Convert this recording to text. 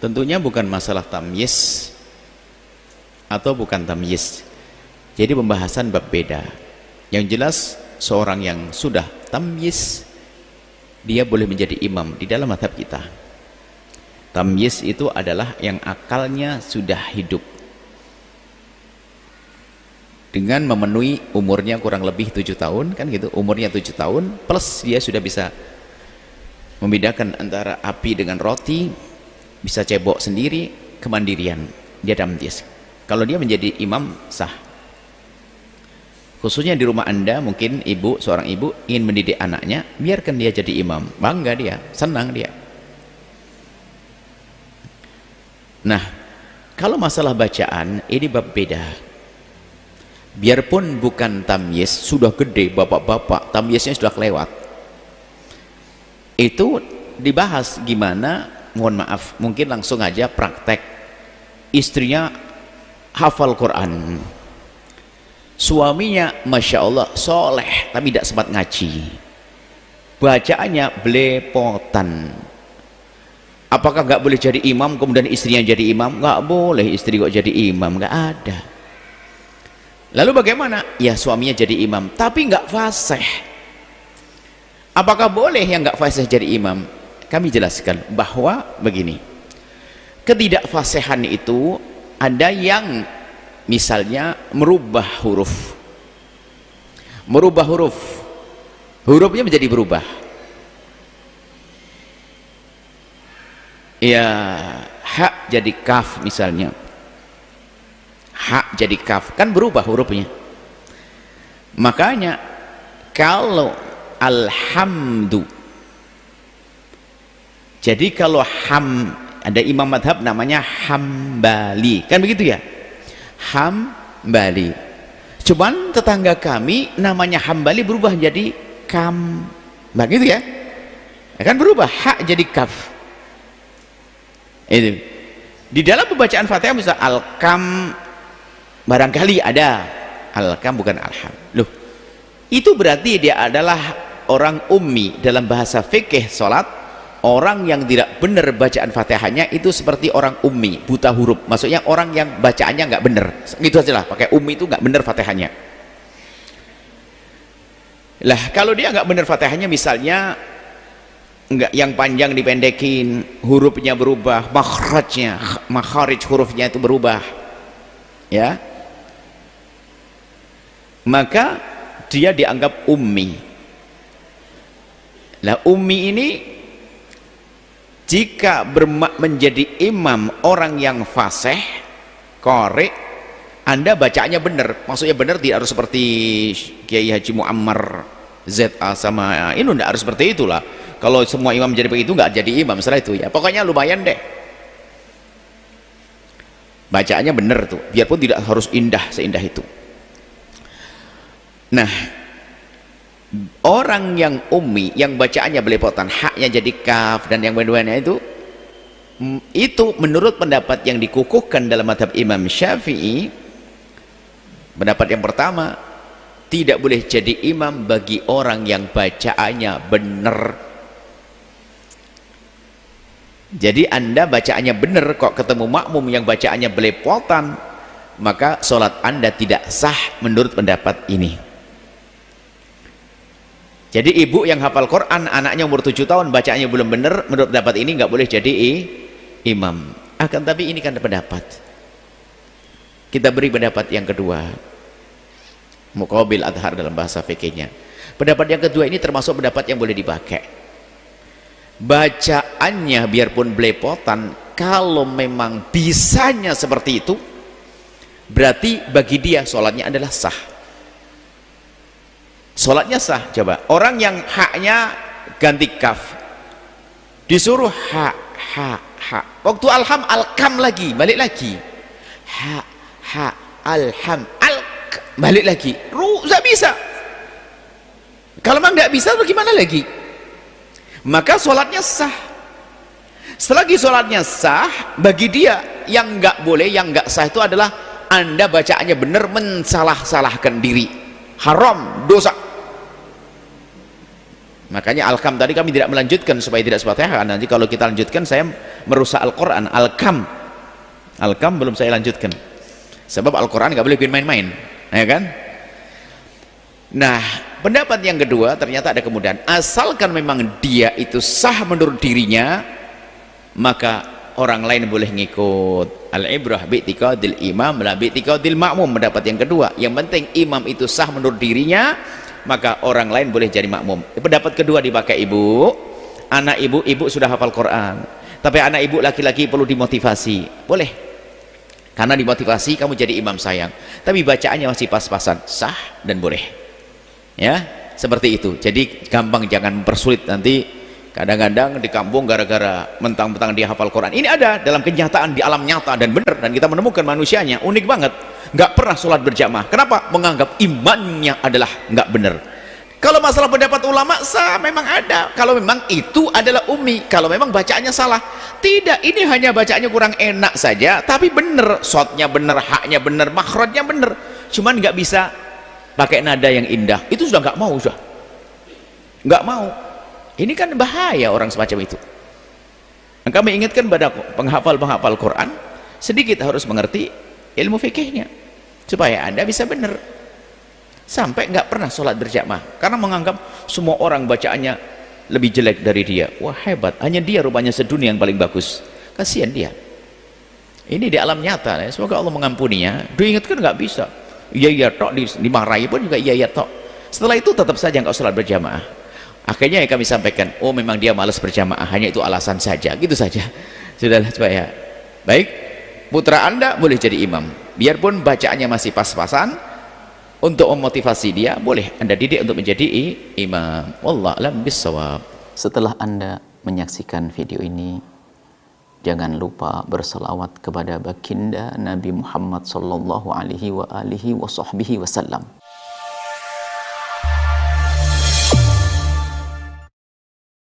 Tentunya bukan masalah tamyiz atau bukan tamyiz. Jadi pembahasan bab beda. Yang jelas seorang yang sudah tamyiz dia boleh menjadi imam di dalam mazhab kita. Tamyiz itu adalah yang akalnya sudah hidup dengan memenuhi umurnya kurang lebih 7 tahun, kan gitu, umurnya 7 tahun plus dia sudah bisa membedakan antara api dengan roti, bisa cebok sendiri, kemandirian, dia tamyiz. Kalau dia menjadi imam sah. Khususnya di rumah Anda, mungkin ibu, seorang ibu ingin mendidik anaknya, biarkan dia jadi imam, bangga dia, senang dia. Nah, kalau masalah bacaan ini bab beda. Biarpun bukan tamyiz, sudah gede bapak-bapak, tamyiznya sudah kelewat, itu dibahas gimana, mohon maaf, mungkin langsung aja praktek. Istrinya hafal Quran, suaminya Masya Allah soleh tapi tidak sempat ngaji, bacaannya belepotan. Apakah nggak boleh jadi imam kemudian istrinya jadi imam? Nggak boleh istri kok jadi imam, nggak ada. Lalu bagaimana? Ya suaminya jadi imam tapi nggak fasih. Apakah boleh yang nggak fasih jadi imam? Kami jelaskan bahwa begini, ketidakfasihan itu ada yang misalnya merubah huruf, hurufnya menjadi berubah. Ya, hak jadi kaf misalnya, hak jadi kaf, kan berubah hurufnya. Makanya kalau alhamdu, jadi kalau ada imam madhab namanya Hambali, kan begitu ya, Hambali. Cuman tetangga kami namanya Hambali berubah jadi Kam, begitu ya, kan berubah hak jadi kaf. Itu di dalam pembacaan Fatihah misal al-kam, barangkali ada al-kam bukan alham. Loh, itu berarti dia adalah orang ummi. Dalam bahasa fikih salat, orang yang tidak benar bacaan Fatihahnya itu seperti orang ummi, buta huruf. Maksudnya orang yang bacaannya nggak benar, gitu aja lah, pakai ummi itu nggak benar Fatihahnya. Lah kalau dia nggak benar Fatihahnya, misalnya nggak, yang panjang dipendekin, hurufnya berubah, makharij hurufnya itu berubah, ya, maka dia dianggap ummi. Lah ummi ini jika menjadi imam orang yang fasih, qari, Anda bacaannya benar, maksudnya benar, tidak harus seperti Kiai Haji Muammar ZA sama ini, tidak harus seperti itulah. Kalau semua imam jadi begitu nggak jadi imam setelah itu ya, pokoknya lumayan deh bacaannya benar tuh, biarpun tidak harus indah seindah itu. Nah, orang yang ummi yang bacaannya belepotan, haknya jadi kaf dan yang kedua-duanya itu menurut pendapat yang dikukuhkan dalam mazhab Imam Syafi'i, pendapat yang pertama, tidak boleh jadi imam bagi orang yang bacaannya benar. Jadi Anda bacaannya benar kok ketemu makmum yang bacaannya belepotan, maka sholat Anda tidak sah menurut pendapat ini. Jadi ibu yang hafal Quran, anaknya umur 7 tahun bacaannya belum benar, menurut pendapat ini nggak boleh jadi imam. Akan tapi ini kan pendapat, kita beri pendapat yang kedua, muqabil adhar dalam bahasa fikihnya. Pendapat yang kedua ini termasuk pendapat yang boleh dipakai. Bacaannya biarpun belepotan, kalau memang bisanya seperti itu, berarti bagi dia sholatnya adalah sah. Sholatnya sah. Coba orang yang haknya ganti kaf, disuruh ha, waktu alham alkam lagi, balik lagi ha, alham balik lagi, nggak bisa. Kalau memang nggak bisa, bagaimana lagi? Maka sholatnya sah. Selagi sholatnya sah, bagi dia yang nggak boleh, yang nggak sah itu adalah Anda bacaannya benar mensalah-salahkan diri, haram, dosa. Makanya Al-Kam tadi kami tidak melanjutkan supaya tidak Fatihah. Nanti kalau kita lanjutkan saya merusak Al-Quran. Al-Kam belum saya lanjutkan. Sebab Al-Quran nggak boleh bikin main-main, ya kan? Nah, pendapat yang kedua ternyata ada kemudahan. Asalkan memang dia itu sah menurut dirinya, maka orang lain boleh ngikut. Al-ibrah bi'tiqadil imam la bi'tiqadil ma'mum. Pendapat yang kedua, yang penting imam itu sah menurut dirinya, maka orang lain boleh jadi makmum. Pendapat kedua dipakai ibu. Anak ibu sudah hafal Quran, tapi anak ibu laki-laki perlu dimotivasi, boleh, karena dimotivasi kamu jadi imam sayang, tapi bacaannya masih pas-pasan, sah dan boleh, ya seperti itu. Jadi gampang, jangan mempersulit. Nanti kadang-kadang di kampung gara-gara mentang-mentang dia hafal Quran. Ini ada dalam kenyataan di alam nyata dan benar, dan kita menemukan manusianya unik banget, nggak pernah sholat berjamaah. Kenapa? Menganggap imannya adalah nggak benar. Kalau masalah pendapat ulama sah, memang ada. Kalau memang itu adalah ummi, kalau memang bacaannya salah, tidak. Ini hanya bacaannya kurang enak saja, tapi benar, shotnya benar, haknya benar, makhrajnya benar. Cuman nggak bisa pakai nada yang indah. Itu sudah nggak mau, sudah nggak mau. Ini kan bahaya orang semacam itu. Nah, kami ingatkan pada penghafal Quran, sedikit harus mengerti ilmu fikihnya supaya Anda bisa benar. Sampai nggak pernah sholat berjamaah karena menganggap semua orang bacaannya lebih jelek dari dia. Wah hebat, hanya dia rupanya sedunia yang paling bagus. Kasihan dia. Ini di alam nyata, ya. Semoga Allah mengampuninya. Diingatkan nggak bisa. Iya tok, dimarahi pun juga iya tok. Setelah itu tetap saja nggak sholat berjamaah. Akhirnya yang kami sampaikan, oh memang dia malas berjamaah, hanya itu alasan saja, gitu saja. Sudahlah, supaya baik, putra Anda boleh jadi imam, biarpun bacaannya masih pas-pasan. Untuk memotivasi dia, boleh Anda didik untuk menjadi imam. Wallahu a'lam bissawab. Setelah Anda menyaksikan video ini, jangan lupa berselawat kepada baginda Nabi Muhammad sallallahu alaihi wa alihi wa sahbihi wasallam.